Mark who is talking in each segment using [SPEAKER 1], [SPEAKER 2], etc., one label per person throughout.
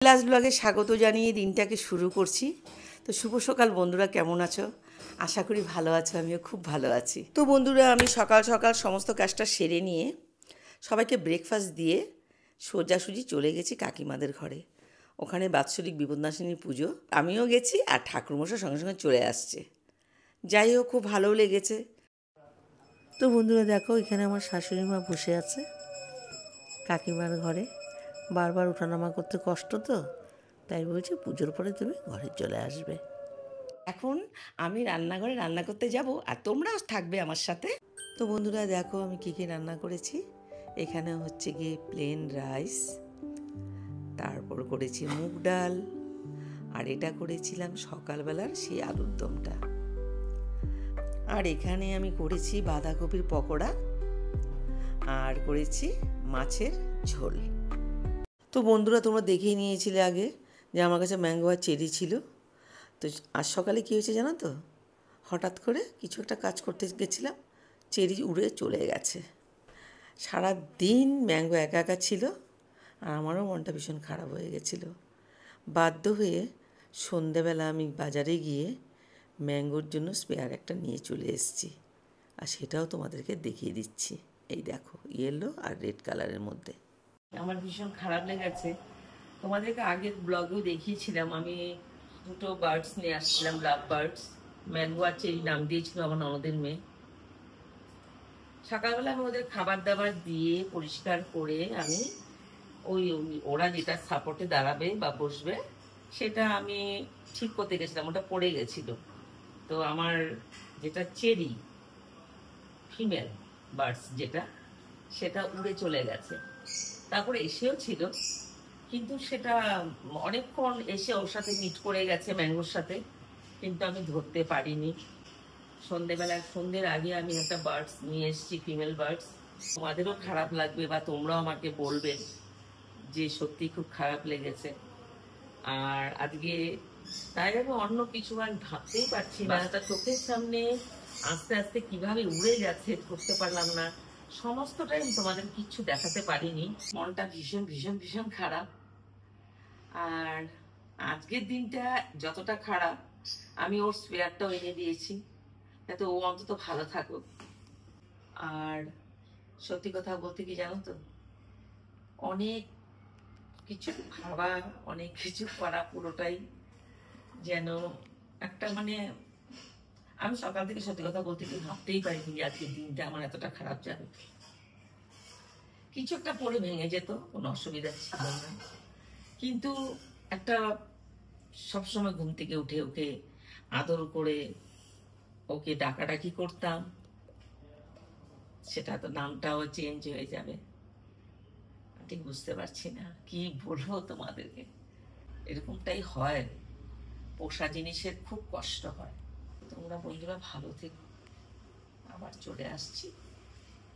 [SPEAKER 1] Last ব্লগে স্বাগত জানিয়ে দিনটাকে শুরু করছি। তো শুভ সকাল বন্ধুরা, কেমন আছো? আশা করি ভালো আছো, আমিও খুব ভালো আছি। তো বন্ধুরা, আমি সকাল সকাল সমস্ত কাজটা সেরে নিয়ে সবাইকে ব্রেকফাস্ট দিয়ে সোজাসুজি চলে গেছি কাকিমাদের ঘরে। ওখানে বাৎসরিক বিপদনাশিনীর পুজো, আমিও গেছি আর ঠাকুরমশাই সঙ্গে সঙ্গে চলে আসছে। যাই হোক, খুব ভালোও লেগেছে। তো বন্ধুরা দেখো, এখানে আমার শাশুড়ি মা বসে আছে কাকিমার ঘরে। বারবার ওঠানামা করতে কষ্ট, তো তাই বলছি পুজোর পরে তুমি ঘরে চলে আসবে। এখন আমি রান্নাঘরে রান্না করতে যাব আর তোমরা থাকবে আমার সাথে। তো বন্ধুরা দেখো, আমি কী কী রান্না করেছি। এখানে হচ্ছে গিয়ে প্লেন রাইস, তারপর করেছি মুগ ডাল, আর এটা করেছিলাম সকালবেলার সেই আলুর দমটা। আর এখানে আমি করেছি বাঁধাকপির পকোড়া, আর করেছি মাছের ঝোল। তো বন্ধুরা, তোমরা দেখেই নিয়েছিলে আগে যে আমার কাছে ম্যাঙ্গো আর চেরি ছিল। তো আজ সকালে কী হয়েছে জানো তো, হঠাৎ করে কিছু একটা কাজ করতে গেছিলাম, চেরি উড়ে চলে গেছে। সারা দিন ম্যাঙ্গো একা একা ছিল আর আমারও মনটা ভীষণ খারাপ হয়ে গেছিলো। বাধ্য হয়ে সন্ধেবেলা আমি বাজারে গিয়ে ম্যাঙ্গোর জন্য স্পেয়ার একটা নিয়ে চলে এসেছি, আর সেটাও তোমাদেরকে দেখিয়ে দিচ্ছি। এই দেখো, ইয়েলো আর রেড কালারের মধ্যে। আমার ভীষণ খারাপ লেগেছে। তোমাদেরকে আগের ব্লগেও দেখিয়েছিলাম, আমি দুটো বার্ডস নিয়ে আসছিলাম, লাভ বার্ডস, ম্যাঙ্গো আর চেরি নাম দিয়েছিল আমার ননদের মেয়ে। সকালবেলা আমি ওদের খাবার দাবার দিয়ে পরিষ্কার করে আমি ওই ওরা যেটা সাপোর্টে দাঁড়াবে বা বসবে সেটা আমি ঠিক করতে গেছিলাম, ওটা পড়ে গেছিল। তো আমার যেটা চেরি ফিমেল বার্ডস যেটা, সেটা উড়ে চলে গেছে। তারপরে এসেও ছিল, কিন্তু সেটা অনেকক্ষণ এসে ওর সাথে মিট করে গেছে ম্যাঙ্গোর সাথে, কিন্তু আমি ধরতে পারিনি। সন্ধ্যের আগে আমি একটা বার্ডস নিয়ে এসেছি, ফিমেল বার্ডস। তোমাদেরও খারাপ লাগবে বা তোমরাও আমাকে বলবে যে সত্যি খুব খারাপ লেগেছে। আর আজকে তাই আমি অন্য কিছু আর ভাবতেই পারছি না, তার চোখের সামনে আস্তে আস্তে কিভাবে উড়ে গেছে ধরতে পারলাম না। সমস্তটাই তোমাদের কিচ্ছু দেখাতে পারিনি, মনটা ভীষণ ভীষণ ভীষণ খারাপ। আর আজকের দিনটা যতটা খারাপ, আমি ওর স্পেয়ারটাও এনে দিয়েছি যাতে ও অন্তত ভালো থাকুক। আর সত্যি কথা বলতে কি জানো তো, অনেক কিছু ভাবা, অনেক কিছু করা, পুরোটাই যেন একটা আমি সকাল থেকে সত্যি কথা বলতে কি ভাবতেই পারিনি যে আজকের দিনটা আমার এতটা খারাপ যাবে। কিছু একটা পরে ভেঙে যেত, কোনো অসুবিধা ছিল না, কিন্তু একটা সবসময় ঘুম থেকে উঠে ওকে আদর করে ওকে ডাকাডাকি করতাম, সেটা তো নামটাও চেঞ্জ হয়ে যাবে। ঠিক বুঝতে পারছি না কি বলবো তোমাদেরকে। এরকমটাই হয়, পোষা জিনিসের খুব কষ্ট হয়। তোমরা বন্ধুরা ভালো থেকো, আবার চলে আসছি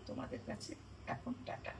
[SPEAKER 1] তোমাদের কাছে। এখন টাটা।